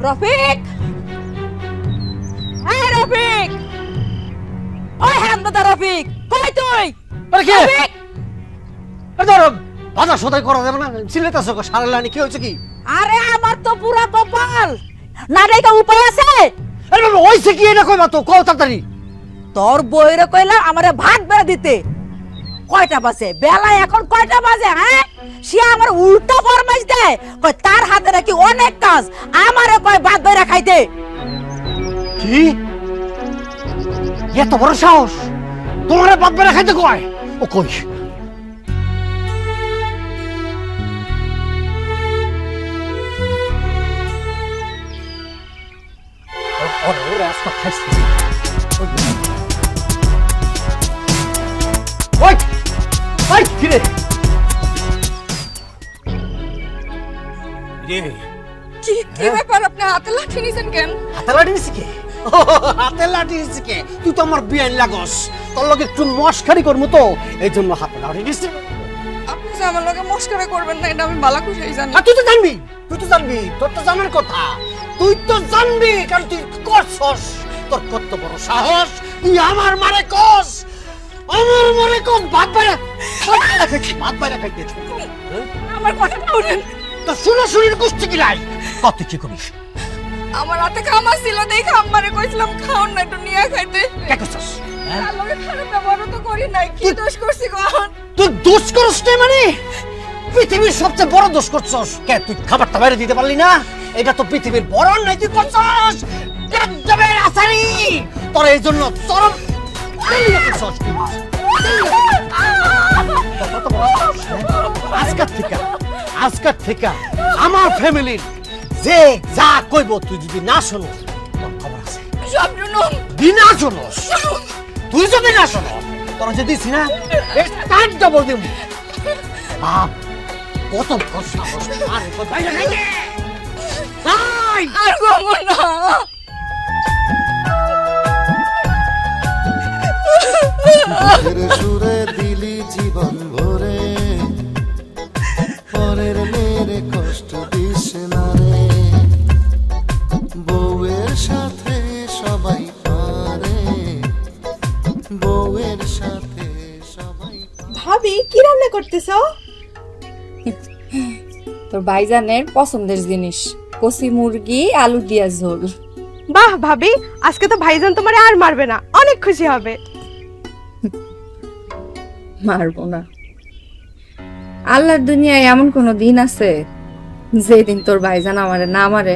রফিক, এই রফিক, ওই হারামজাদা রফিক, কই তুই? রফিক, বাজার সদাই করা যাবে না? সিলেটাস সারা লাইনে কি হয়েছে কি? আরে আমার তো পুরা কপাল না, রেখা উপায় আছে? আরে বাবা হইছে কি এটা কইবা তো, কও তাড়াতাড়ি। তোর বইরে কইলাম আমারে ভাত বেড়ে দিতে। কয়টা বাজে? বেলা এখন কয়টা বাজে? হ্যাঁ, সে আমার উল্টা ফরমাইশ দেয়, কয় তার হাতে নাকি অনেক কাজ, আমারে কয় ভাত বেড়ে খাইতে। কি এত বড় সাহস তোমারে ভাত বেড়ে খাইতে কয়? ও কই? ওরে আজকে খাইছি। ওই ওই কি রে? কি ব্যাপার, আপনি হাতে লাঠি নিছেন কেন? হাতে লাঠি নিছি কে? হাতে লাঠি নিছি কে? তুই তো আমার বিয়ান লাগস, তোর লগে একটু মস্কারি করমু তো, এই জন্য হাতে লাঠি নিছি। আপনি যে আমার লগে মস্করা করবেন না, এটা আমি ভালো খুশিই জানি। তুই তো জানবি, তুই তো জানবি, তোর তো জানার কথা। তুই তো জানবি, কারণ তুই করছস। তোর কত বড় সাহস, তুই আমার মারে কস, আমার মারে কস ভাত বাইরে ভাত বাইরে খাইতে। আমার কথাটা শুনেন। তো শুনে শুনে কুস্তি গিলাই কত কি করিস? আমার হাতে কামা ছিল দেখে আমারে কইছিলাম খাওন না, একটু নিয়ে খাইতে। কে করছস? তার লগে খারাপ ব্যবহার তো করি নাই, কি দোষ করছি কোন? তুই দোষ করছ না মানে? পৃথিবীর সবচেয়ে বড় দোষ করছস। কে তুই খাবারটা বাইরে দিতে পারলি না? এটা তো পৃথিবীর বড় নাই, তুই করছস যাবে আসারি। তোর এই জন্য চরম করছস। আজকের থেকে আমার ফ্যামিলির যে যা কইব তুই যদি না শোনো, তোর খবর আছে। সব শুনুন। বিনা শোনস, তুই যদি না শোনো, তোর যে দিছি না কাট ডবল দিম। বাপ কত বড় সাহস! আরে কত বাইরে নাইলে আই আর গো না। সুরে দিলি জীবন ভরে, পরের মেরে কষ্ট দিস না রে। বউয়ের সাথে সবাই পারে, বউয়ের সাথে সবাই। ভাবি কি রান্না করতেছো? তোর ভাইজানের পছন্দের জিনিস, কচি মুরগি আলু দিয়া ঝোল। বাহ ভাবি, আজকে তো ভাইজান তোমারে আর মারবে না, অনেক খুশি হবে। মারবো না? আল্লাহর দুনিয়ায় এমন কোন দিন আছে যেদিন তোর ভাইজান আমারে না মারে?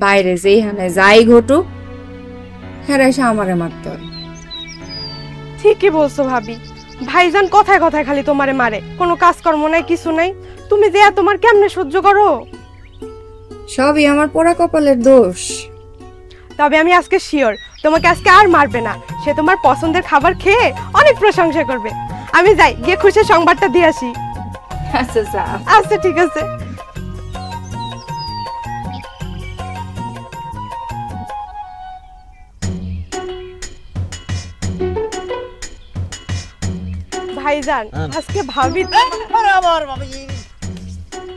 বাইরে যেখানে যাই ঘটুক, হ্যাঁ এসে আমারে মারতে হয়। ঠিকই বলছো ভাবি, ভাইজান কথায় কথায় খালি তোমারে মারে, কোনো কাজকর্ম নাই, কিছু নাই। তুমি যে তোমার কেমনে সহ্য করো? সবই আমার পোড়া কপালের দোষ। তবে আমি আজকে শিওর তোমাকে আজকে আর মারবে না। সে তোমার পছন্দের খাবার খেয়ে অনেক প্রশংসা করবে। আমি যাই, গিয়ে খুশির সংবাদটা দিয়ে আসি। আচ্ছা যা। আচ্ছা ঠিক আছে। ভাইজান আজকে ভাবি আমার ভাবি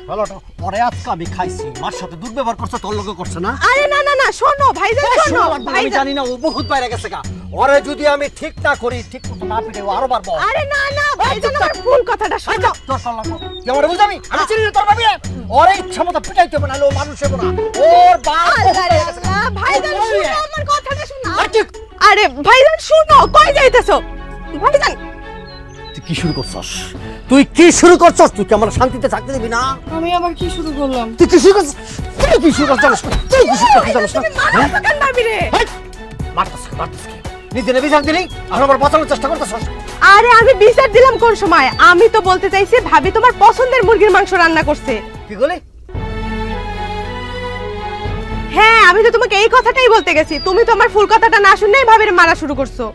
ভালোটা পরে আজকে আমি খাইছি, মার সাথে দুর্ব্যবহার করছে, তোর লোকে করছে না? আরে না না না, শোনো ভাইজান, শোনো। আমি জানি না ও বহুত বাইরে গেছে গা। ওরে যদি আমি ঠিক না করি, ঠিক মতো না পিটে ও আরো বাড়বো। আরে না না ভাইজান, আমার ফুল কথাটা শোনো। তোর কল লাগবো কি আমারে বুঝাবি? আমি চিনি না তোর ভাবি। ওরে ইচ্ছা মতো পিটাইতে হবে, নাহলে ও মানুষ হবে না। ওর বাপ ভাইজান শোনো, আমার কথাটা শোনো। আরে ভাইজান শোনো, কই যাইতেছো? ভাইজান তুই কি শুরু করছস? তুই কি শুরু করছস? তুই কি আমার শান্তিতে থাকতে দিবি না? আমি আবার কি শুরু করলাম? তুই কি শুরু করছস? তুই কি শুরু করছস? তুই কি শুরু করছস? মারতে কেন মারবি রে? মারতাস মারতাস নিজে নেবি জানতে নেই, আর আবার বাঁচানোর চেষ্টা করতেছস। আরে আমি বিচার দিলাম কোন সময়? আমি তো বলতে চাইছি ভাবি তোমার পছন্দের মুরগির মাংস রান্না করছে। কি বলে? হ্যাঁ, আমি তো তোমাকে এই কথাটাই বলতে গেছি। তুমি তো আমার ফুল কথাটা না শুনেই ভাবির মারা শুরু করছো।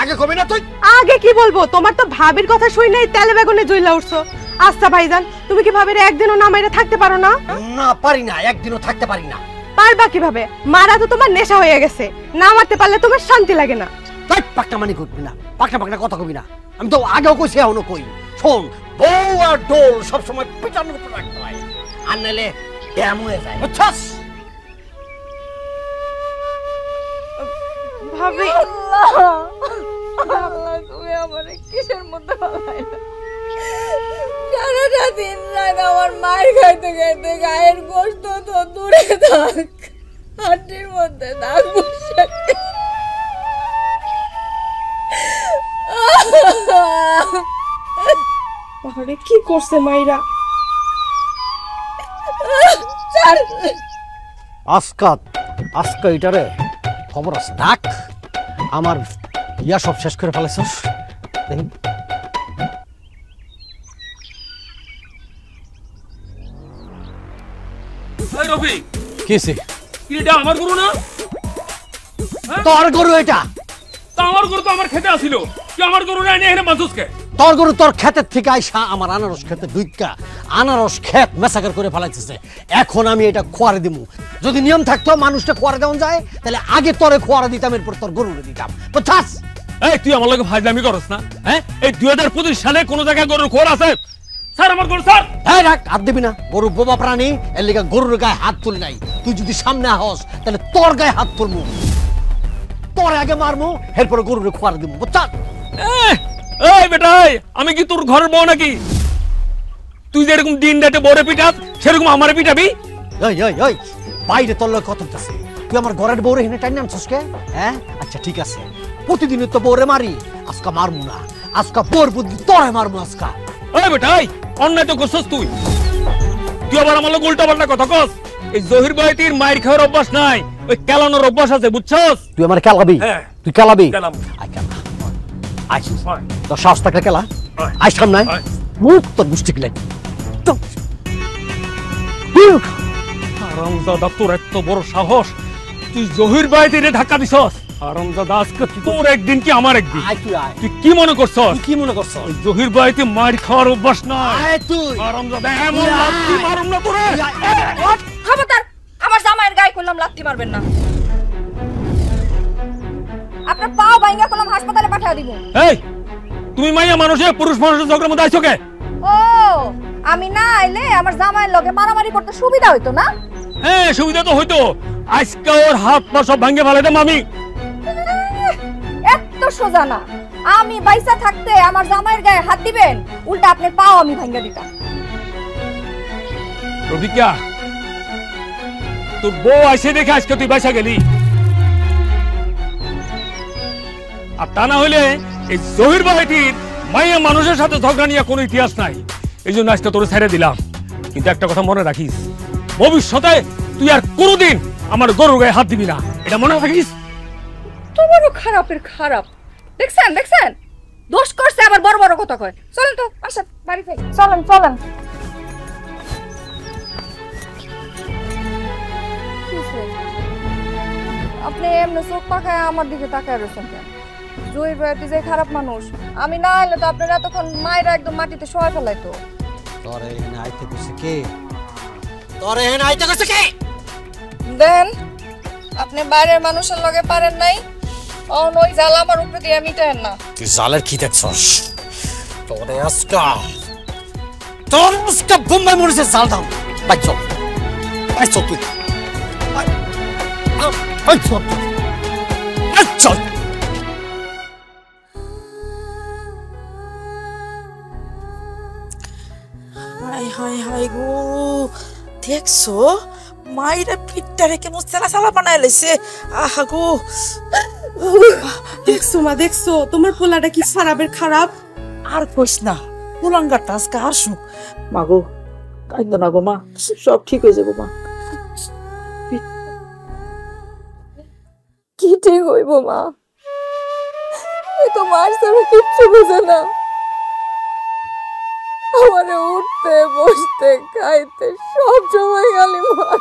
আগে কবি না তুই? আগে কি বলবো? তোমার তো ভাবির কথা শুনেই তেলে বেগুনে জ্বলা উঠছো। আচ্ছা ভাইজান, তুমি কি ভাবির একদিনও না মাইরা থাকতে পারো না? না পারি না, একদিনও থাকতে পারি না। পারবা কিভাবে? মারা তো তোমার নেশা হয়ে গেছে, না মারতে পারলে তোমার শান্তি লাগে না। তাই পাকনা মানি করবি না, পাকনা পাকনা কথা কবি না। আমি তো আগেও কইছি, এখনো কই। শোন, বউ আর ডোল সবসময় পিটানোর উপর রাখতে হয়। আর নাইলে ড্যাম হয়ে যায়, বুঝছস? ভাবি আল্লাহ তুমি আমার কিসের মধ্যে ফেলাইলা? সারাটা দিন রাত আমার মায়ের খাইতে খাইতে গায়ের গোশত তো দূরে থাক, হাড্ডির মধ্যে দাগ বসে। আরে কি করছে মাইরা? আজকা এটারে খবর আছে, ডাক আমার ইয়া সব শেষ করে ফেলেছস। দেখি এই রফিক, কিছে? কি এটা আমার গরু না? তোর গরু এটা? তা আমার গরু তো আমার খেতে আসিল, কি আমার গরু না এনে এখানে বাঁধুসকে? তোর গরু তোর ক্ষেতের থেকে আইসা আমার আনারস খেতে দুইকা আনারস ক্ষেত মেসাকার করে ফেলাইতেছে। এখন আমি এটা খোয়ারে দিমু। যদি নিয়ম থাকতো মানুষটা খোয়ারে দেওয়া যায়, তাহলে আগে তোরে খোয়ারে দিতাম, এরপর তোর গরুরে দিতাম, বুঝছাস? এই তুই আমার লগে ফাজলামি করস না? হ্যাঁ, এই 2025 সালে কোন জায়গায় গরুর খোর আছে? স্যার আমার গরু স্যার। হ্যাঁ রাখ, হাত দিবি না। গরু বোবা প্রাণী, এর লিগা গরুর গায়ে হাত তুলি নাই। তুই যদি সামনে আহস তাহলে তোর গায়ে হাত তুলবো, তোর আগে মারমু, এরপর গরুরে খোয়ারে দিমু, বুঝছাস? এই বেটাই, আমি কি তোর ঘরের বউ নাকি? তুই যেরকম দিন রাতে বড়ে পিটাস, সেরকম আমারে পিটাবি? এই এই এই বাইরে তোর লোক কত আছে? তুই আমার ঘরের বউরে হেনে টাইম আনছস কে? হ্যাঁ আচ্ছা ঠিক আছে, প্রতিদিনই তো বউরে মারি, আজকা মারমু না। আজকা বোর বুদ্ধি তোরে মারমু আজকা। এই বেটাই, অন্যায় তো করছস তুই। তুই আবার আমার লোক উল্টা পাল্টা কথা কস। এই জহির ভাইটির মায়ের খাওয়ার অভ্যাস নাই, ওই কেলানোর অভ্যাস আছে, বুঝছস? তুই আমার কেলাবি? হ্যাঁ। তুই কেলাবি? কেলাম। আই কেলা আইছিস হয়। তোর সাহস থাকলে কেলা হয়। আই সামনে হয়। মুখ তোর গুষ্টি কিলাই আরামজাদা, তোর এত বড় সাহস, তুই জহির ভাইটিরে ধাক্কা দিছস? আরামজাদা, আজকে তোর একদিন কি আমার একদিন? আয় তুই আয়। তুই কি মনে করছস? তুই কি মনে করছস? ওই জহির ভাইটি মার খাওয়ার অভ্যাস নাই। আয় তুই। আরামজাদা, এমন লাথি মারুম না তোরে। খবরদার, আমার জামাইয়ের গায়ে করলাম লাথি মারবেন না। আপনার পাও ভাঙা করলাম, হাসপাতালে পাঠিয়ে দিব। এই, তুমি মাইয়া মানুষে পুরুষ মানুষের ঝগড়ার মধ্যে আইছো কে? ও, আমি না আইলে আমার জামাইয়ের লগে মারামারি করতে সুবিধা হইতো না? হ্যাঁ, সুবিধা তো হইতো। আজকে ওর হাত পা সব ভাঙে ফেলাইতাম আমি। এত সোজা না। আমি বাইসা থাকতে আমার জামাইয়ের গায়ে হাত দিবেন, উল্টা আপনার পাও আমি ভাঙা দিতাম। রবিকা, তোর বউ আইসে দেখে আজকে তুই বাসা গেলি। আর তা না হইলে এই জহির ভাইটির মাইয়া মানুষের সাথে ঝগড়া নিয়ে কোনো ইতিহাস নাই। এই জন্য আজকে তোরে ছেড়ে দিলাম। কিন্তু একটা কথা মনে রাখিস, ভবিষ্যতে তুই আর কোনোদিন আমার গরুর গায়ে হাত দিবি না, এটা মনে রাখিস। তোমারও খারাপের খারাপ। দেখছেন দেখছেন, দোষ করছে আবার বড় বড় কথা কয়। চলেন তো, আসেন বাড়ি থেকে, চলেন চলেন। আপনি এমনি চোখ পাকায় আমার দিকে তাকায় রয়েছেন কেন? জহির ভাইটি যে খারাপ মানুষ, আমি না এলে তো আপনারা এতক্ষণ মায়েরা একদম মাটিতে শোয়া ফেলাইতো। তোরে হেনে আইতে কইছে কে? তোরে হেনে আইতে কইছে কে? দেন, আপনি বাইরের মানুষের লগে পারেন নাই, ওই জ্বালা আমার উপরে দিয়ে মিটায়েন না। তুই জালের কি দেখছস? তোরে আজকা বোম্বাই মরিছে, জাল দাও। বাই চল, বাই চল তুই, বাই চল, বাই চল। হাই হাই হাই গো, দেখছো মাইরা পিঠটারে কেমন চালা চালা বানায় লাইছে। আহা গো, দেখছো মা, দেখছো তোমার পোলাটা কি খারাপের খারাপ। আর কইস না, পুলাঙ্গারটা আজকে আসুক। মা গো, কাইন্দো না গো মা, সব ঠিক হয়ে যাবো মা। কি ঠিক হইব মা? এ তো মার ছাড়া কিচ্ছু বোঝে না। আমারে উঠতে বসতে খাইতে সব সময় খালি মার।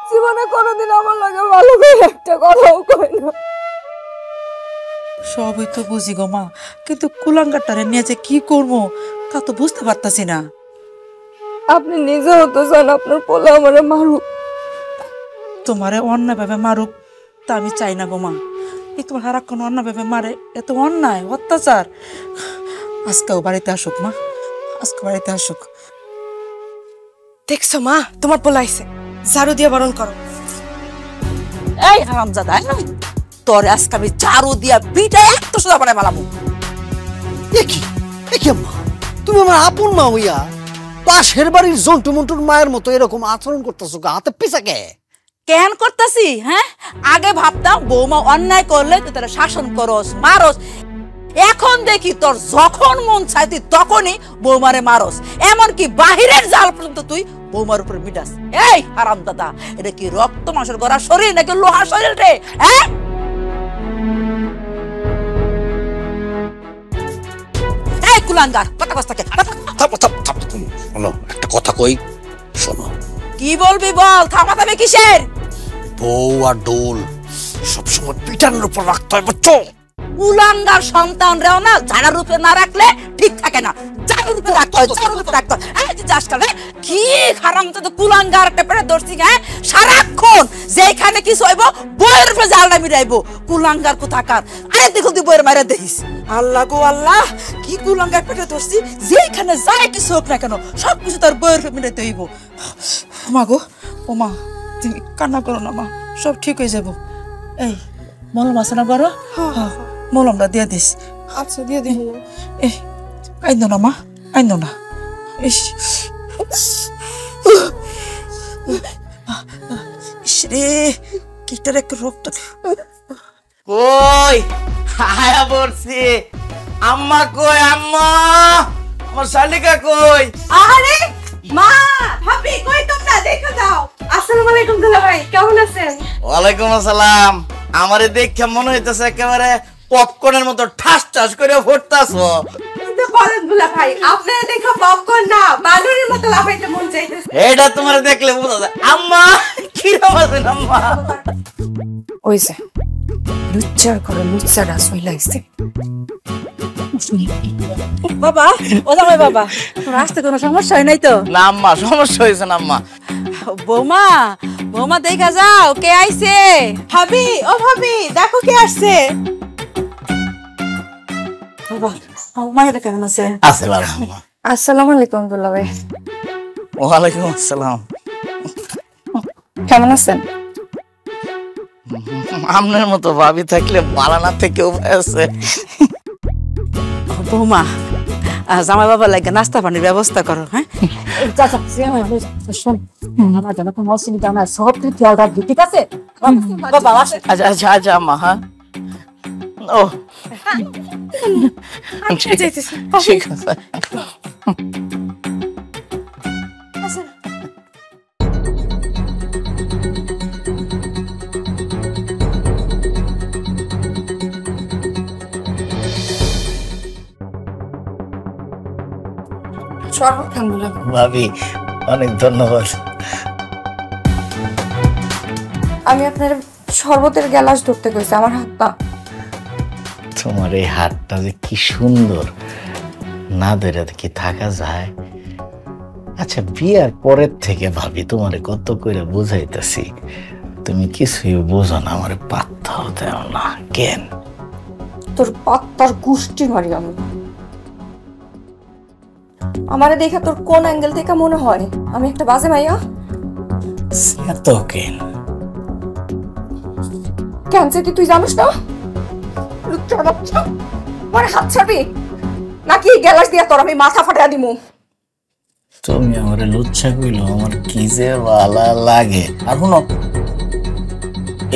জীবনে কোনোদিন আমার লগে ভালো করে একটা কথাও কই না। সবই তো বুঝি গো মা, কিন্তু কুলাঙ্গারটারে নিয়ে যে কি করবো তা তো বুঝতে পারতাছি না। আপনি নিজেও তো চান আপনার পোলা আমারে মারুক। তোমারে অন্যায় ভাবে মারুক তা আমি চাই না গো মা। এই তোমার সারাক্ষণ অন্যায় ভাবে মারে, এত অন্যায় অত্যাচার। আজকেও বাড়িতে আসুক মা, আজকে বাড়িতে আসুক। দেখছো মা, তোমার বলাইছে, ঝাড়ু দিয়ে বারণ করো। এই হারামজাদা, তোর আজকে আমি ঝাড়ু দিয়া পিঠা একটু সোজা বানায় মালামু। কি আম্মা, তুমি আমার আপন মা হইয়া পাশের বাড়ির জন্টু মন্টুর মায়ের মতো এরকম আচরণ করতেছো, হাতে পিছাকে কেন করতেছি? হ্যাঁ, আগে ভাবতাম বৌমা অন্যায় করলে তুই তারা শাসন করস, মারস। এখন দেখি তোর যখন মন চাই তুই তখনই বৌমারে মারস, এমনকি বাহিরের জাল পর্যন্ত তুই বৌমার উপর মিটাস। এই হারামজাদা, এটা কি রক্ত মাংসের গড়া শরীর নাকি লোহার শরীর রে? হ্যাঁ, এই কুলাঙ্গার, কথা কস্তাকে শোনো, একটা কথা কই, শোনো। কি বলবি বল, থামাথামে কিসের? বউ আর ডোল সবসময় পিটানোর উপর রাখতে হয়, বুঝছো? কুলাঙ্গার সন্তান রেও না ঝাড়ার রূপে না রাখলে ঠিক থাকে না, ঝাড়ার রূপে রাখতে হয়, ঝাড়ার রূপে রাখতে হয়। এই যে আজকাল কি হারামজাদা কুলাঙ্গার একটা পেটে ধরছি, হ্যাঁ, সারাক্ষণ যেখানে কিছু হইব বইয়ের উপরে জালটা মিটাইবো, কুলাঙ্গার কোথাকার। আরে দেখুন তুই বইয়ের মাইরা দেখিস। আল্লাহ গো আল্লাহ, কি কুলাঙ্গার পেটে ধরছি, যেখানে যায় কিছু হোক না কেন সবকিছু তার বইয়ের উপরে মিটাইতে হইব। মা গো, ও মা, তুমি কান্না করো না মা, সব ঠিক হয়ে যাব। এই মলম আছে না বড়? হ্যাঁ, মলমটা দিয়ে দিস। আচ্ছা, দিয়ে দিন। এই আইন না মা, আইন না। ইস রে, কিটার একটু রক্ত। কই আয়া পড়ছি। আম্মা কই? আম্মা, আমার শালিকা কই? আরে মা, ভাবি কই তোমরা? দেখো যাও। আসসালামু আলাইকুম দুলা ভাই, কেমন আছেন? ওয়ালাইকুম আসসালাম। আমারে দেখে মনে হইতেছে একেবারে পপকর্নের মতো ঠাস ঠাস করে ফুটতাছো। কিন্তু বলেন দুলা ভাই, আপনারা দেখো পপকর্ন না, বানরের মতো লাফাইতে মন চাইতেছে। এটা তোমার দেখলে বোঝা যায়। আম্মা কিরকম আছেন আম্মা? ওই যে লুচ্চার ঘরে লুচ্চারা সই লাগছে। বাবা, ও জামাই বাবা, তোর আসতে কোনো সমস্যা হয় নাই তো? না আম্মা, সমস্যা হয়েছে না আম্মা। বৌমা, বৌমা দেখা যাও কে আইছে। ভাবি, ও ভাবি, দেখো কে আসছে। বাবা, আমার মায়েরা কেমন আছে? আছে ভালো আম্মা। আসসালামু আলাইকুম দুলা ভাই। ওয়ালাইকুম আসসালাম। কেমন আছেন? আপনার মতো ভাবি থাকলে মারানা থেকে উপায় আছে। বৌমা, জামাই বাবা লাগে নাস্তা পানির ব্যবস্থা করো। হ্যাঁ, সব খেয়াল রাখবি, ঠিক আছে বাবা? আচ্ছা আচ্ছা আচ্ছা আম্মা। হ্যাঁ, ও ঠিক আছে। ভাবি অনেক ধন্যবাদ। আমি আপনার শরবতের গ্লাস ধরতে কইছি, আমার হাতটা। তোমার এই হাতটা যে কি সুন্দর, না ধরে কি থাকা যায়? আচ্ছা, বিয়ার পরের থেকে ভাবি তোমারে কত করে বুঝাইতেছি, তুমি কিছুই বোঝো না, আমার পাত্তাও দেও না কেন? তোর পাত্তার গুষ্টি মারি আমি। আমারে দেখা তোর কোন অ্যাঙ্গেল থেকে মনে হয় আমি একটা বাজে মাইয়া? এত কেন? কেন সেটি তুই জানিস না? মানে হাত ছাড়বি নাকি গ্যালাস দিয়া তোর আমি মাথা ফাটাইয়া দিমু? তুমি আমার লুচ্ছা কইলো আমার কি যে ভালো লাগে। আর শুনো,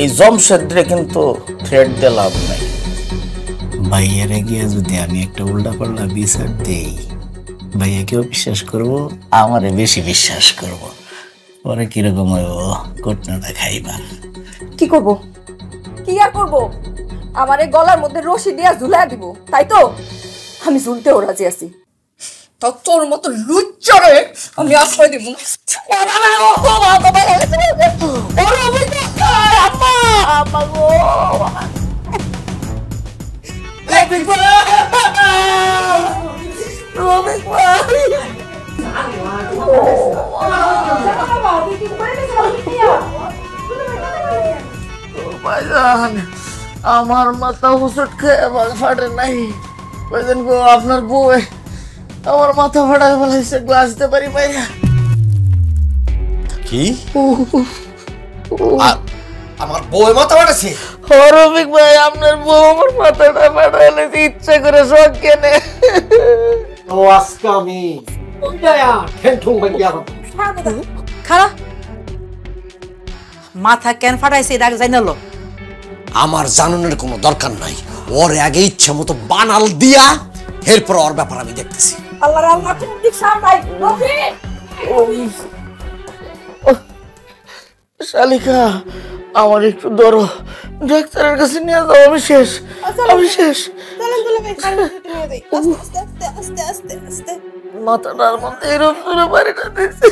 এই জমশেদরে কিন্তু থ্রেড দিয়ে লাভ নাই। ভাইয়ারে গিয়ে যদি আমি একটা উল্টা পাল্টা বিচার দেই, ভাইয়াকেও বিশ্বাস করবো, আমারে বেশি বিশ্বাস করবো। পরে কিরকম হইব ঘটনাটা খাইবা। কি করব? কি আর করব? আমারে গলার মধ্যে রশি দিয়া ঝুলাইয়া দিব, তাই তো? আমি ঝুলতেও রাজি আছি। তো তোর মতো লুচ্চারে আমি আশ্রয় দিব। আমার মাথা হুসট খেয়ে ফাটে নাই। আপনার বউ আমার মাথা ফাটায় ফেলাইছে, গ্লাস দিতে পারি ভাইয়া? কি আমার বউ মাথা ফাটাছে? রফিক ভাই আপনার বউ আমার মাথাটা ফাটাইলে ইচ্ছা করে শখ কেনে। ও আজকে আমি ঠেংঠুং ভাঙ্গিয়া খারা মাথা কেন ফাটাইছে এটা আগে জানালো? আমার জানানোর কোনো দরকার নাই, ওর আগে ইচ্ছা মতো বানাল দিয়া এরপর ওর ব্যাপার আমি দেখতেছি। আল্লাহর আল্লাহ তুমি ঠিক সামলাই রফিক। শালিকা আমার একটু ধরো, ডাক্তারের কাছে নিয়ে যাও, আমি শেষ, আমি শেষ। মাথাটার মধ্যে এরকম করে বাড়িটা দিচ্ছে।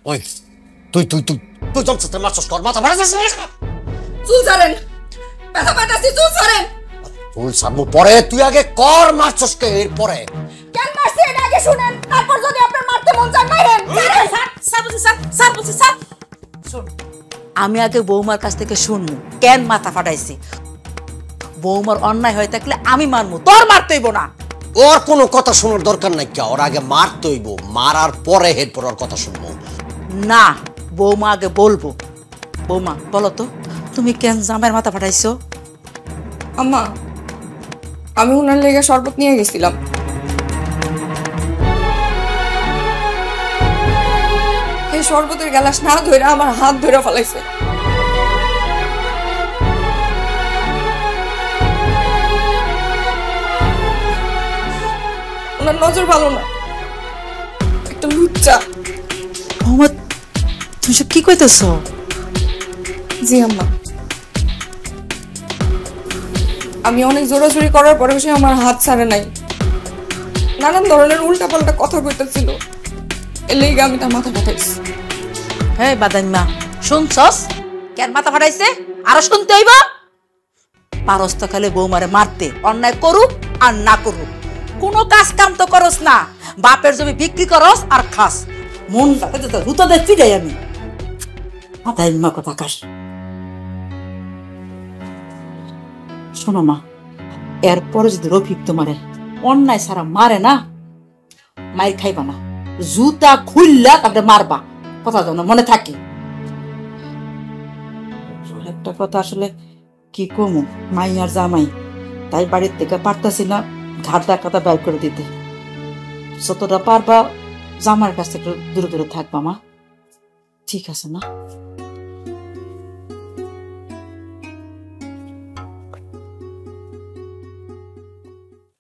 ওই তুই তুই তুই তুই জমতে মারছস, তোর মাথা ফাটাছে। চুল ছাড়েন, ব্যথা পাইতাছি, চুল ছাড়েন। চুল ছাড়বো পরে, তুই আগে কর মারছস কে এরপরে। কেন মারছি এটা আগে শুনেন, তারপর যদি আপনার মারতে মন চায় মারেন। আমি আগে বৌমার কাছ থেকে শুনবো কেন মাথা ফাটাইছে। বৌমার অন্যায় হয়ে থাকলে আমি মারবো, তোর মারতে হইব না। ওর কোনো কথা শোনার দরকার নাই, কে ওর আগে মারতে হইব, মারার পরে এরপর ওর কথা শুনবো। না, বৌমা আগে বলবো। বৌমা বলো তো, তুমি কেন জামাইয়ের মাথা ফাটাইছো? আম্মা, আমি ওনার লেগে শরবত নিয়ে গেছিলাম। এই শরবতের গ্লাস না ধরে আমার হাত ধরে ফেলাইছে। ওনার নজর ভালো না, একটা লুচ্চা। বৌমা তুমি সব কি কইতেছ? জি আম্মা, আমি অনেক জোরাজুরি করার পরে সে আমার হাত ছাড়ে নাই, নানান ধরনের উল্টা পাল্টা কথা কইতেছিল, এর লেগে আমি তার মাথা ফাটাইছি। হ্যাঁ বাদাইমা, শুনছস কেন মাথা ফাটাইছে? আরো শুনতে হইব। পারস তো খালি বৌমারে মারতে, অন্যায় করুক আর না করুক, কোনো কাজ কাম তো করস না। বাপের জমি বিক্রি করস আর খাস। মন হুতো দেখতে যাই আমি। বাদাইমা কথা কাস। শোনো মা, এরপরে যদি রফিক তোমারে অন্যায় সারা মারে না, মায়ের খাইবা না, জুতা খুললা তারপরে মারবা। কথা যেন মনে থাকে। একটা কথা আসলে কি কমু, মাই আর জামাই, তাই বাড়ির থেকে পারতাছি না ঘাট ডাকাতা বের করে দিতে। যতটা পারবা জামার কাছ থেকে দূরে দূরে থাকবা মা, ঠিক আছে না?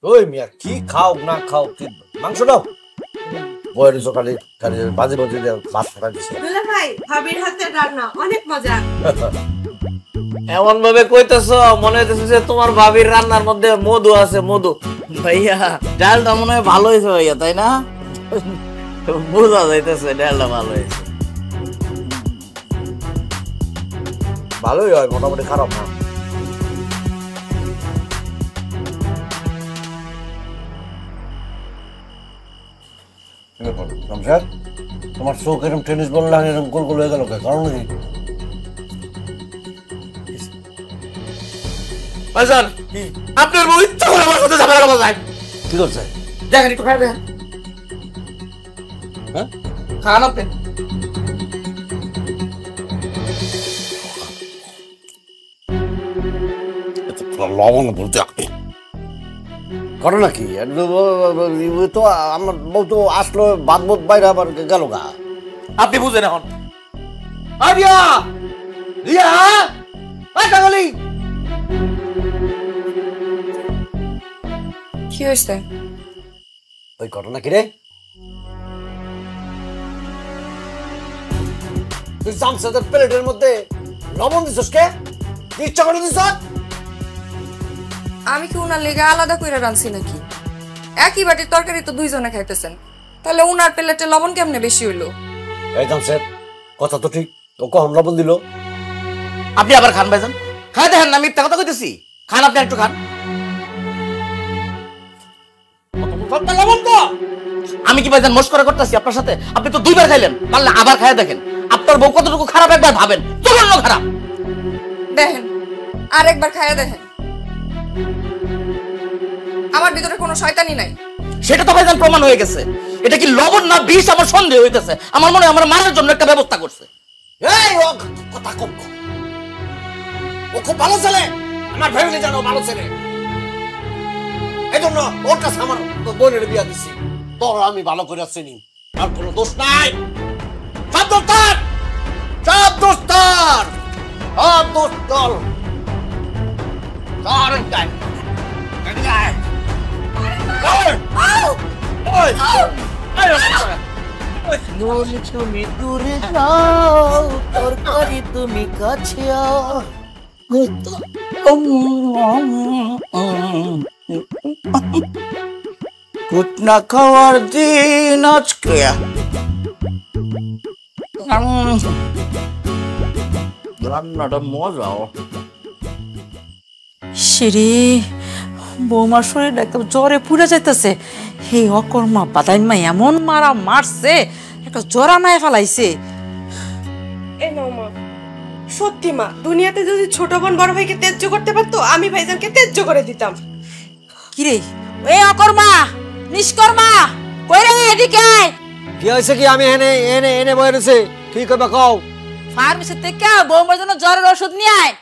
ওই মিয়া কি খাও না খাও, কি মাংস দাও, বয়ের সকালে বাজে বাজে ভাত খাওয়া দিছে। ভাই ভাবির হাতে রান্না অনেক মজা। এমন ভাবে কইতেছ মনে হইতেছে যে তোমার ভাবির রান্নার মধ্যে মধু আছে, মধু। ভাইয়া ডালটা মনে হয় ভালো হয়েছে ভাইয়া, তাই না? বোঝা যাইতেছে ডালটা ভালো হয়েছে। ভালোই হয়, মোটামুটি খারাপ না। তোমার চোখ এরকম টেনিস বল লাগে, এরকম গোল গোল হয়ে গেল, কারণ কি? আপনার বউ ইচ্ছা করে আমার সাথে ঝামেলা করা যায়। কি করছে? দেখেন একটু খাই দেখেন। হ্যাঁ খান আপনি। লবণ বলতে ঘটনা কি? তো আমার বউ তো আসলো, বাদ বোধ বাইরে আবার গেল গা। আপনি বুঝেন এখন। রিয়া রিয়া কাঙালি, কি হয়েছে? ওই ঘটনা কি রে? তুই জামশেদের প্লেটের মধ্যে লবণ দিছস কে? ইচ্ছা করে দিছ? আমি কি উনার লেগে আলাদা কইরা রাঁধছি নাকি? একই বাটির তরকারি তো দুইজনে খাইতেছেন, তাহলে উনার প্লেটে লবণ কেমনে বেশি হইলো? এই জামশেদ কথা তো ঠিক, ও কখন লবণ দিল? আপনি আবার খান ভাইজান, খাই দেখেন না, মিথ্যা কথা কইতেছি। খান আপনি একটু খান। লবণ তো আমি কি ভাইজান মস্করা করতেছি আপনার সাথে? আপনি তো 2 বার খাইলেন, পারলে আবার খাইয়া দেখেন। আপনার বউ কতটুকু খারাপ একবার ভাবেন, জঘন্য খারাপ। দেখেন, আরেকবার খাইয়া দেখেন। আমার ভিতরে কোনো শয়তানি নাই। সেটা তো ভাইজান প্রমাণ হয়ে গেছে। এটা কি লবণ না বিষ আমার সন্দেহ হইতেছে। আমার মনে হয় আমার মারার জন্য একটা ব্যবস্থা করছে। এই ও কথা কম কর। ও খুব ভালো ছেলে, আমার ফ্যামিলি জানো ভালো ছেলে। এই জন্য ওর কাছে আমার বোনের বিয়া দিছি। তোর আমি ভালো করে চিনি, আর কোনো দোষ নাই। সব দোষ তার, সব দোষ তার, সব দোষ তোর। তোর গায়ে তুমি দূরে যাও, তোর করি তুমি কাছে কুটনা খাওয়ার দিন আজকে। রান্নাটা মজাও। সিরি বৌমার শরীরটা একদম জ্বরে পুড়ে যাইতেছে। হে অকর্মা বাদাইমা এমন মারা মারছে, একটা জ্বরা নাই ফেলাইছে। এই নাও মা। সত্যি মা, দুনিয়াতে যদি ছোট বোন বড় ভাইকে তেজ্য করতে পারতো, আমি ভাইজানকে তেজ্য করে দিতাম। কিরে এই অকর্মা নিষ্কর্মা কই রে, এদিকে আয়। কি হয়েছে? কি আমি এনে এনে এনে বয়ে রয়েছে, কি করবে কও? ফার্মেসি থেকে বৌমার জন্য জ্বরের ওষুধ নিয়ে আয়।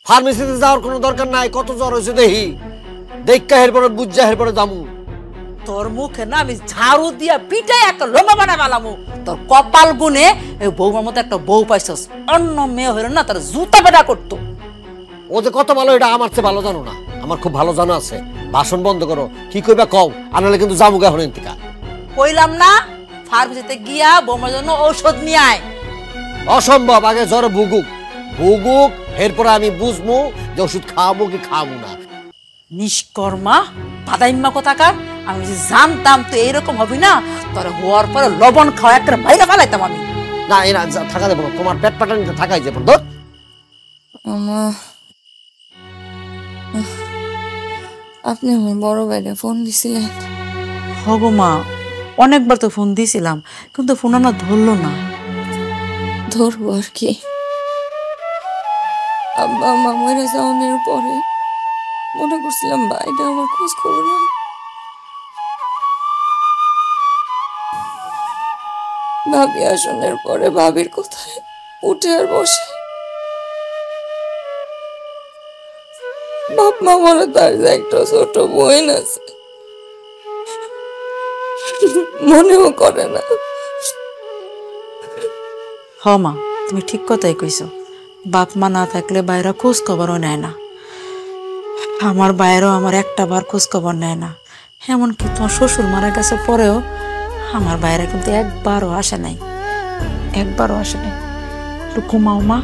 ফার্মেসিতে যাওয়ার কোনো দরকার নাই। কত জ্বর হয়েছে দেখি, দেখা এরপরে বুঝা এরপরে দামু। তোর মুখে না আমি ঝাড়ু দিয়া পিটাই একটা লোমা বানা বালামু। তোর কপাল গুনে এই বৌমার মতো একটা বউ পাইছস। অন্য মেয়ে হইল না তার জুতা পেটা করতো। ও যে কত ভালো এটা আমার চেয়ে ভালো জানো না। আমার খুব ভালো জানা আছে। ভাষণ বন্ধ করো, কি কইবা কও, আনালে কিন্তু জামুগা হন এন্তিকা। কইলাম না ফার্মেসিতে গিয়া বৌমার জন্য ঔষধ নিয়ে আয়। অসম্ভব, আগে জ্বর ভুগুক ভুগুক, এরপরে আমি বুঝবো যে ওষুধ খাওয়াবো কি খাওয়াবো না। নিষ্কর্মা বাদাইম্মা কোথাকার, আমি যে জানতাম তো এইরকম হবি না, তোর হওয়ার পরে লবণ খাওয়া একটা বাইরে ফেলাইতাম আমি। না এরা থাকা দেবো না, তোমার পেট পাটানিতে থাকাই যাবো। ধর আপনি আমার বড় ভাইরে ফোন দিছিলেন? হগো মা, অনেকবার তো ফোন দিয়েছিলাম, কিন্তু ফোন না ধরলো না। ধরবো আর কি, আব্বা আম্মা মরে যাওয়ার পরে মনে করছিলাম ভাইটা আমার খোঁজ খবর নেই। ভাবি আসনের পরে ভাবির কোথায় উঠে আর বসে। বাপ মা মনে তার একটা ছোট বোন আছে, মনেও করে না। হ মা, তুমি ঠিক কথাই কইছো। বাপ মা না থাকলে বাইরা খোঁজ খবরও নেয় না। আমার বাইরেও আমার একটা বার খোঁজ খবর নেয় না। এমনকি তোমার শ্বশুর মারা গেছে পরেও আমার বাইরে কিন্তু একবারও আসে নাই, একবারও আসে নাই। একটু ঘুমাও মা,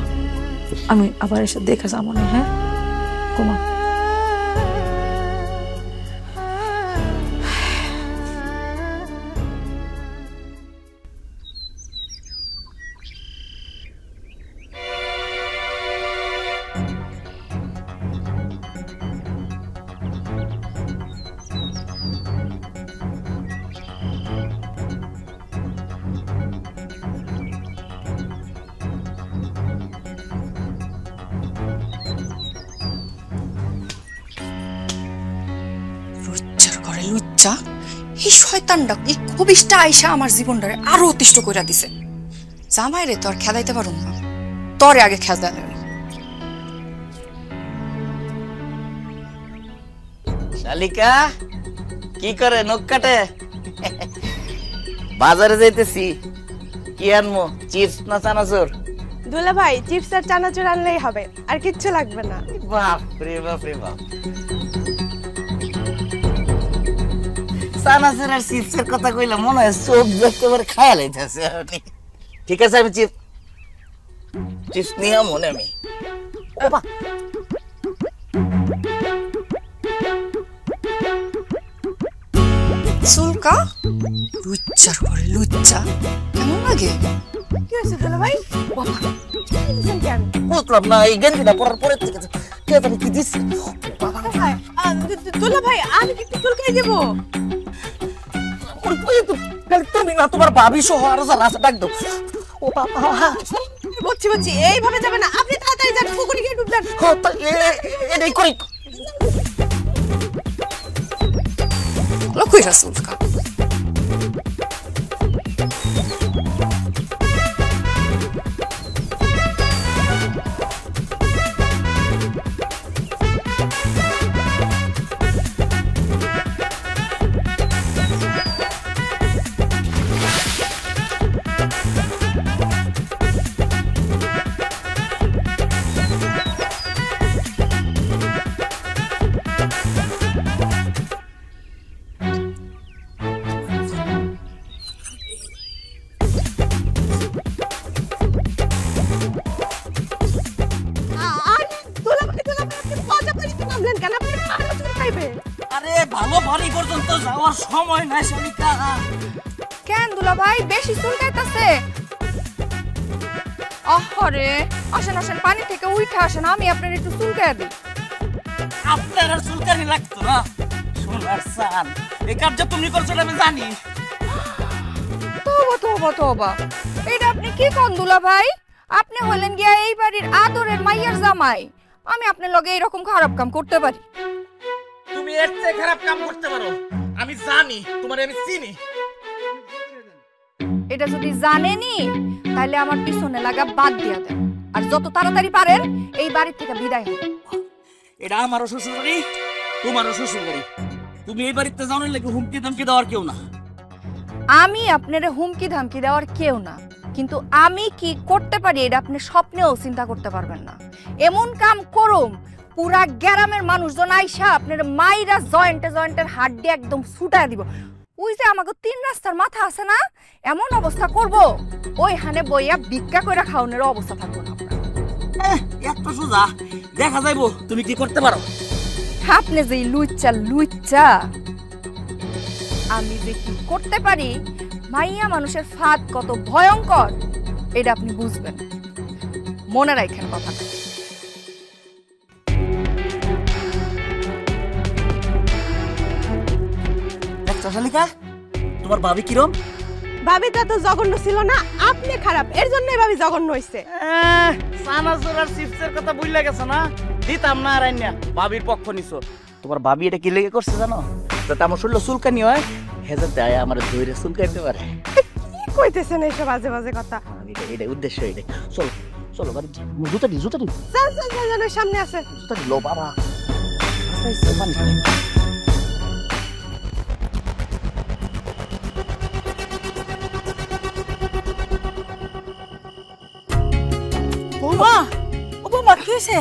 আমি আবার এসে দেখে যাবো না। হ্যাঁ ঘুমাও। লুচ্চা, এই শয়তানটা, এই খবিশটা আইসা আমার জীবনটারে আরো অতিষ্ঠ কইরা দিছে। জামাইরে তো আর খেদাইতে পারুম না, তরে আগে খেদা নেব। শালিকা কি করে নখ কাটে? বাজারে যাইতেছি, কি আনমো? চিপস না চানাচুর? দুলা ভাই, চিপস আর চানাচুর আনলেই হবে, আর কিচ্ছু লাগবে না। বাপ রে বাপ রে বাপ, চানাচুর আর চিপসের কথা কইলে মনে হয় চোখ একেবারে খায়া লাইতেছে। ঠিক আছে, আমি চিপস নিয়ে মনে আমি সুলকা লুচ্চার ঘরে লুচ্চা কেমন লাগে? কি হয়েছে দুলা ভাই? কেন বুঝলাম না, এই গেঞ্জিটা পরার পরে থেকে কে জানি কি দিচ্ছে। দুলা ভাই, আমি কি একটু চুলকাই দেবো? তুমি না তোমার ভাবি সহ আরো যারা আছে ডাক দাও। ও বাবা, বুঝছি বুঝছি, এইভাবে যাবে না, আপনি তাড়াতাড়ি যান, পুকুরে গিয়ে ডুব দেন। এটাই করি। লক্ষ্মী রাসুল কা আরে ভালো বাড়ি পর্যন্ত যাওয়ার সময় নাই শালিকা। কেন দুলা ভাই বেশি চুলকাইতাছে? আরে আসেন আসেন, পানি থেকে উঠে আসেন, আমি আপনার একটু চুলকাই দিই। আপনার আর চুলকানি লাগতো না? সোনার সান, এই কাজ তুমি করছো আমি জানি। তোবা তোবা তোবা, এটা আপনি কি কোন দুলা ভাই? আপনি হলেন গিয়া এই বাড়ির আদরের মাইয়ার জামাই, আমি আপনার লগে এরকম খারাপ কাম করতে পারি? তুমি এর চেয়ে খারাপ কাম করতে পারো, আমি জানি, তোমারে আমি চিনি। এটা যদি জানেনি তাহলে আমার পিছনে লাগা বাদ দিয়া দেন, আর যত তাড়াতাড়ি পারেন এই বাড়ি থেকে বিদায় হন। এটা আমারও শ্বশুর বাড়ি, তোমারও শ্বশুর বাড়ি। তুমি এই বাড়িতে যাও না লাগে হুমকি ধমকি দেওয়ার কেউ না। আমি আপনারে হুমকি ধামকি দেওয়ার কেউ না, কিন্তু আমি কি করতে পারি এটা আপনি স্বপ্নেও চিন্তা করতে পারবেন না। এমন কাম করুম পুরা গ্রামের মানুষজন আইসা আপনার মাইরা জয়েন্টে জয়েন্টের হাড্ডি একদম ছুটায় দিব। ওই যে আমাকে 3 রাস্তার মাথা আছে না, এমন অবস্থা করব ওইখানে বইয়া ভিক্ষা কইরা খাওয়ানোর অবস্থা থাকবো না আপনার। এত সোজা দেখা যাইবো তুমি কি করতে পারো। আপনি যে লুচ্চা লুচ্চা, আমি যে কি করতে পারি, মাইয়া মানুষের ফাঁদ কত ভয়ঙ্কর এটা আপনি বুঝবেন। মনে রাখেন কথাটা। শালিকা, তোমার ভাবি কিরম? ভাবিটা তো জঘন্য ছিল না, আপনি খারাপ, এর জন্যই ভাবি জঘন্য হইছে। সানাজুর আর চিপসের কথা ভুলে গেছো না? দিতাম না রাইনা, ভাবির পক্ষ নিছো। তোমার ভাবি এটা কি লেগে করছে জানো? যাতে আমার শরীরে চুলকানি হয়, হেজাতে আয় আমার ধৈর্য চুলকাইতে পারে। কি কইতেছেন এইসব বাজে বাজে কথা? এটা উদ্দেশ্য, এটা চলো চলো বাড়ি। জুতা দি চল চল চল, সামনে আছে জুতা দিলো বাবা। বৌমা, ও বৌমা কি হয়েছে?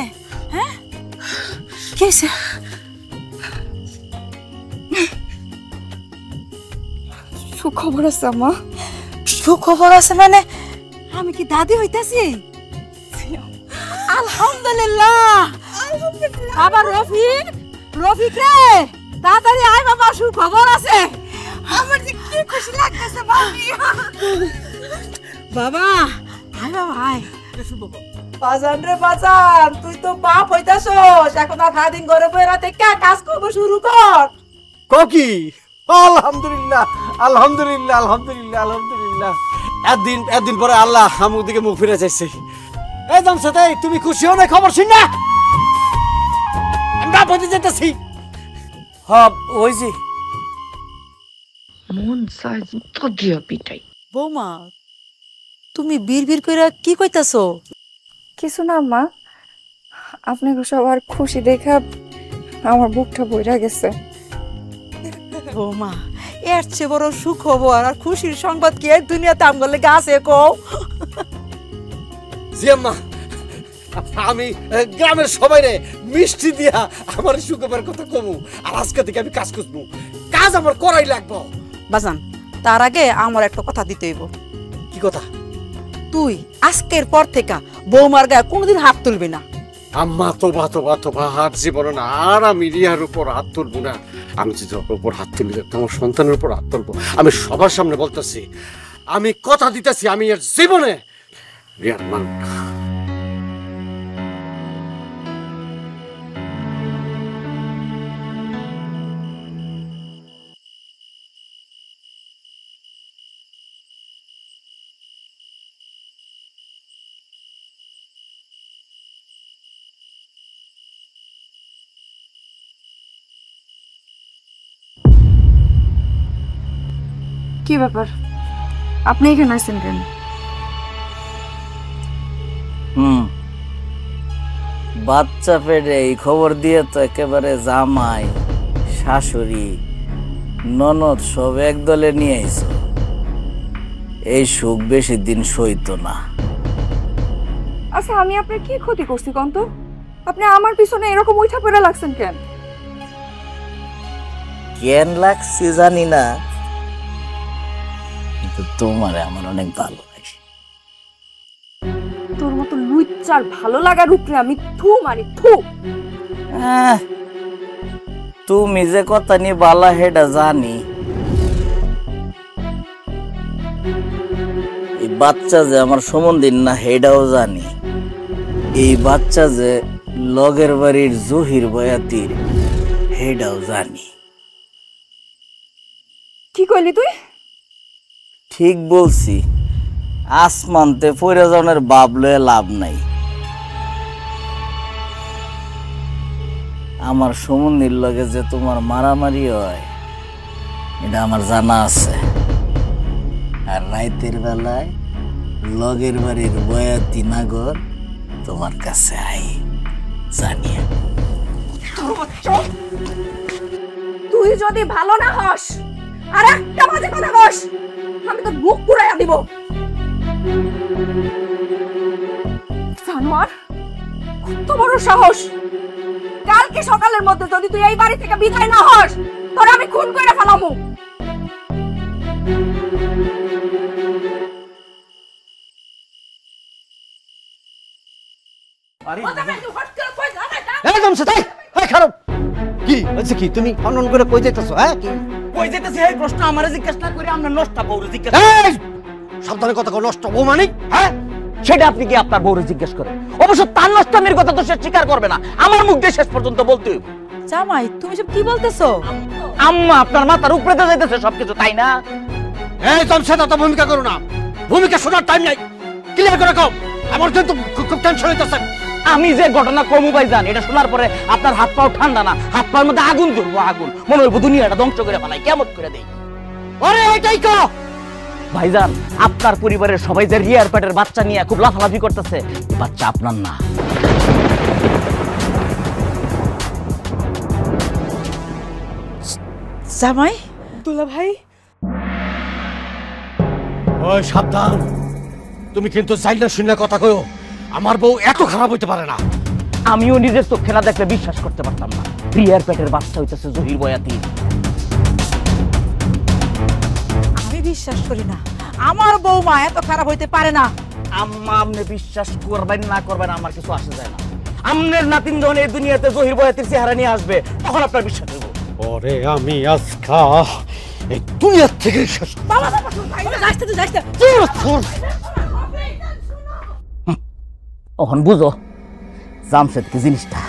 হ্যাঁ কি হয়েছে? সুখবর আছে আম্মা। সুখবর আছে মানে? আমি কি দাদি হইতাছি? আলহামদুলিল্লাহ। আবার রফিক, রফিক রে তাড়াতাড়ি আয় বাবা, সুখবর আছে। আমার যে কি খুশি লাগতেছে বাবা। আয় বাবা আয়। বাজান রে বাজান, তুই তো বাপ হইতাছস, এখন আর সারাদিন ঘরে বইরা থেকে কাজ করব শুরু কর। কি? আলহামদুলিল্লাহ আলহামদুলিল্লাহ আলহামদুলিল্লাহ আলহামদুলিল্লাহ। একদিন পরে আল্লাহ আমার দিকে মুখ ফিরে চাইছে। এই জামশেদ, তুমি খুশি হও না? খবর শুন না, আমি বাপ হইতে যেতেছি। হ্যাঁ ওই যে মন চাই তো দিয়া পিটাই। বৌমা, তুমি বিড়বিড় কইরা কি কইতাছো? কিছু না মা, আপনাকে সবার খুশি দেখা আমার বুকটা বইরা গেছে। বৌমা, এর চেয়ে বড় সুখবর আর খুশির সংবাদ কি এই দুনিয়াতে আমগো লেগে আছে কও? জি আম্মা, আমি গ্রামের সবাইরে মিষ্টি দিয়া আমার সুখবরের কথা কমু, আর আজকে থেকে আমি কাজ করবো। কাজ আমার করাই লাগবো। বাজান, তার আগে আমার একটা কথা দিতে হইব। কি কথা? তুই আজকের পর থেকে বৌমার গায়ে কোনোদিন হাত তুলবি না। আম্মা তোবা তোবা তোবা, হাত জীবনে না, আর আমি রিয়ার উপর হাত তুলবো না। আমি যদি ওর উপর হাত তুলি, আমার সন্তানের উপর হাত তুলবো। আমি সবার সামনে বলতেছি, আমি কথা দিতেছি, আমি এর জীবনে রিয়ার মান। কি ব্যাপার, আপনি এখানে আসছেন কেন? বাচ্চা পেটে এই খবর দিয়ে তো একেবারে জামাই শাশুড়ি ননদ সব একদলে নিয়ে আইছো। এই সুখ বেশি দিন সইতো না। আচ্ছা আমি আপনার কি ক্ষতি করছি কন্ত? আপনি আমার পিছনে এরকম উঠা পড়া লাগছেন কেন? কেন লাগছে জানি না, কিন্তু তোমারে আমার অনেক ভালো লাগে। তোর মতো লুচ্চার ভালো লাগার উপরে আমি থু মারি থু। তুমি যে কথা নিয়ে বালা হেডা জানি। এই বাচ্চা যে আমার সম্বন্ধীর না হেডাও জানি। এই বাচ্চা যে লগের বাড়ির জহির বয়াতির হেডাও জানি। কি কইলি তুই? ঠিক বলছি, আসমানতে পয়রা যাওয়ার বাপ লয়ে লাভ নাই। আমার সম্বন্ধীর লগে যে তোমার মারামারি হয় এটা আমার জানা আছে। আর রাইতের বেলায় লগের বাড়ির বয়াতি নাগর তোমার কাছে আই জানিয়া। তুই যদি ভালো না হস আর একটা বাজে কথা বস, আমি তো মুখ পুরাইয়া দিব। জানোয়ার, কত বড় সাহস! কালকে সকালের মধ্যে যদি তুই এই বাড়ি থেকে বিদায় না হস, তোর আমি খুন করে ফেলামু। একদম সেটাই। খারাপ কি হচ্ছে? কি তুমি অনন করে কই যাইতেছো? হ্যাঁ কি কই যেতেছে এই প্রশ্ন আমারে জিজ্ঞাসা না করে আমরা নষ্ট বউরে জিজ্ঞাসা। এই সাবধানে কথা কও। নষ্ট বউ মানে? হ্যাঁ সেটা আপনি কি আপনার বউরে জিজ্ঞেস করেন? অবশ্য তার নষ্টামির কথা তো সে স্বীকার করবে না, আমার মুখ দিয়ে শেষ পর্যন্ত বলতে হইব। জামাই তুমি সব কি বলতেছো? আম্মা আপনার মাথার উপরে তো যাইতেছে সবকিছু, তাই না? এই জমশেদ তো ভূমিকা করো না। ভূমিকা শোনার টাইম নাই। ক্লিয়ার করে কও। আমার কিন্তু খুব টেনশন হইতাছে। আমি যে ঘটনা কমু ভাইজান, এটা শোনার পরে আপনার হাত পাও ঠান্ডা না, হাত পায়ের মধ্যে আগুন ধরবো, আগুন। মনে হইব দুনিয়াটা ধ্বংস করে ফেলাই, কেমন করে দেই। আরে এটাই কও ভাইজান, আপনার পরিবারের সবাই যে রিয়ার পেটের বাচ্চা নিয়ে খুব লাফালাফি করতেছে, এই বাচ্চা আপনার না। জামাই দুলা ভাই, ওই সাবধান। তুমি কিন্তু চাইলে শুনে কথা কইও। আমার বউ এত খারাপ হইতে পারে না। আমিও নিজের চোখে না দেখলে বিশ্বাস করতে পারতাম না। রিয়ার পেটের বাচ্চা হইতেছে জহির বয়াতি। আমি বিশ্বাস করি না, আমার বৌমা এত খারাপ হইতে পারে না। আম্মা আপনি বিশ্বাস করবেন না করবেন আমার কিছু আসে যায় না। আমনের নাতিন যখন এই দুনিয়াতে জহির বয়াতির চেহারা নিয়ে আসবে তখন আপনার বিশ্বাস হইব। ওরে আমি আজকা এই দুনিয়া থেকে শেষ। বাবা বাবা যাইতে তুই যাইতে। ওহন বুঝো জামশেদ কি জিনিসটা।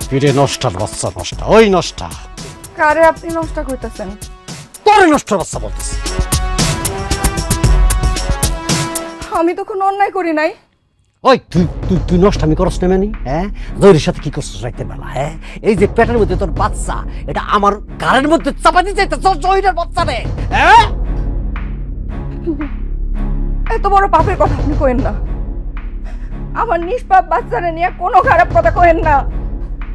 ফিরে নষ্টার বাচ্চা নষ্টা, ওই নষ্টা। কারে আপনি নষ্ট করতেছেন? তোরে নষ্টার বাচ্চা বলতেছি। আমি তো কোনো অন্যায় করি নাই। ওই তুই তুই তুই নষ্টামি করছ না মানে? হ্যাঁ জহিরের সাথে কি করছিস রাইতের বেলা? হ্যাঁ এই যে পেটের মধ্যে তোর বাচ্চা, এটা আমার গাড়ির মধ্যে চাপা দিতে চাইতে জহিরের বাচ্চা রে। হ্যাঁ এত বড় পাপের কথা আপনি কইেন না। আমার নিষ্পাপ বাচ্চারে নিয়ে কোনো খারাপ কথা কইেন না।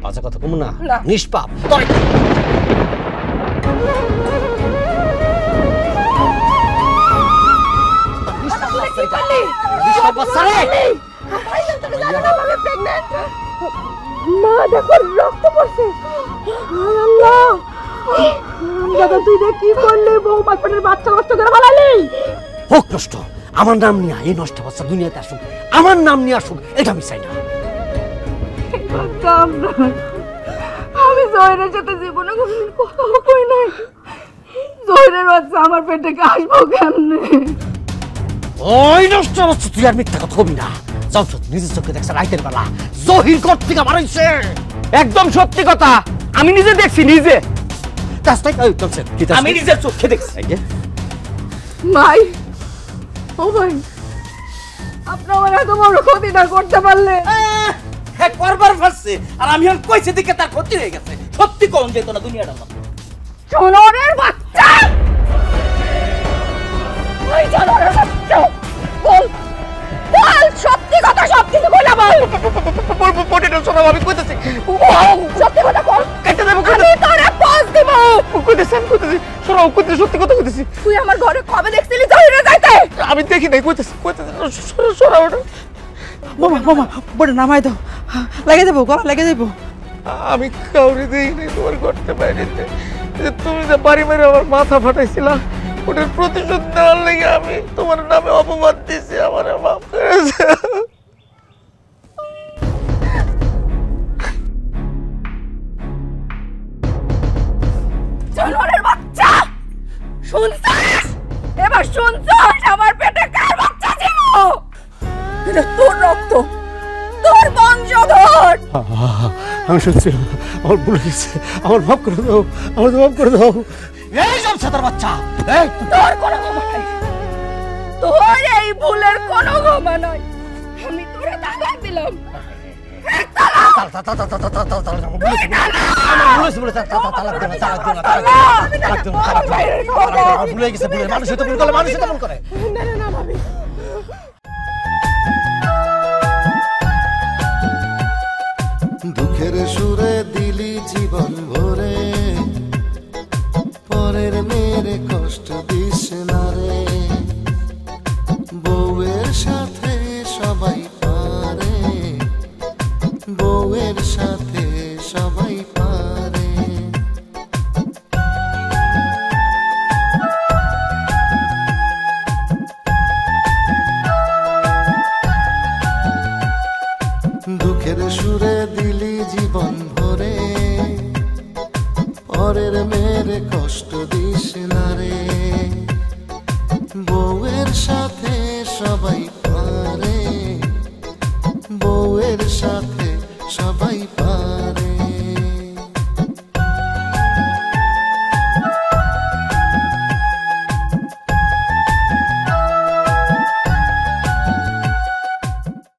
বাজে কথা কম না। না। নিষ্পাপ মা দেখো রক্ত পড়ছে। আল্লাহ দাদা তুই দেখ কি করলি, বউ মাছের বাচ্চা নষ্ট করে ফেলালি। হোক নষ্ট, আমার নাম নিয়ে এই নষ্ট বাচ্চা দুনিয়াতে আসুক, আমার নাম নিয়ে আসুক, এটা আমি চাই না। আমি জহিরের সাথে জীবনে কোনদিন কথা কই নাই। জহিরের বাচ্চা আমার পেটে আসবো কেমনে? ওই নষ্ট বাচ্চা তুই আর মিথ্যা কথা কবি না। যাও নিজের চোখে দেখছে রাইতের বেলা জহির ঘর থেকে মারাইছে। একদম সত্যি কথা, আমি নিজে দেখছি, নিজে আমি নিজের চোখে দেখছি। ভাই ও ভাই আপনি আমার এত বড় ক্ষতিটা করতে পারলেন। হ্যাঁ করবার পারছে, আর আমি এখন কইছে দিকে তার ক্ষতি হয়ে গেছে। সত্যি কোন যেত না দুনিয়াটা না। জানোয়ারের বাচ্চা, ওই জানোয়ারের বাচ্চা, বল বল সত্যি কথা, সবকিছু বলে বল। পটেটো শোনো, আমি কইতেছি সত্যি কথা বল, কেটে দেবো। আমি তোরে পোজ দিব। কইতেছি শোনো, কইতেছি সত্যি কথা কইতেছি। তুই আমার ঘরে কবে দেখছিলি জহিরে যাইতে? আমি দেখি নাই, কইতেছি শোনো ওটা। মামা মামা বড় নামাই দাও, লেগে যাবো, গলা লেগে যাবো। আমি কাউরে দেখি নাই তোমার করতে বাইরেতে। তুমি যে বাড়ি মেরে আমার মাথা ফাটাইছিলা, ওটার প্রতিশোধ নেওয়ার লেগে আমি তোমার নামে অপবাদ দিছি। আমার মাফ করে দাও। জানোয়ারের বাচ্চা, শুনছিস? এবার শুনছিস আমার পেটে কার বাচ্চা ছিল? এটা তোর রক্ত, তোর বংশধর। আমি শুনছি, আমার ভুলে গেছে, আমার মাফ করে দাও, আমার মাফ করে দাও। এই জমসাদার বাচ্চা, তোর কোনো ক্ষমা নাই, তোর এই ভুলের কোনো ক্ষমা নাই। আমি তোরে তালাক দিলাম। ভুলে গেছে, মানুষ তো ভুল করে, মানুষ তো ভুল করে। দুঃখের সুরে দিলি জীবন ভরে, পরের মেয়ের কষ্ট দিস না রে। বউয়ের সাথে সবাই পারে, বউয়ের সাথে সবাই পারে। দুঃখের সুরে দিলি জীবন ভরে, পরের মেয়ের কষ্ট দিস না রে। বউয়ের সাথে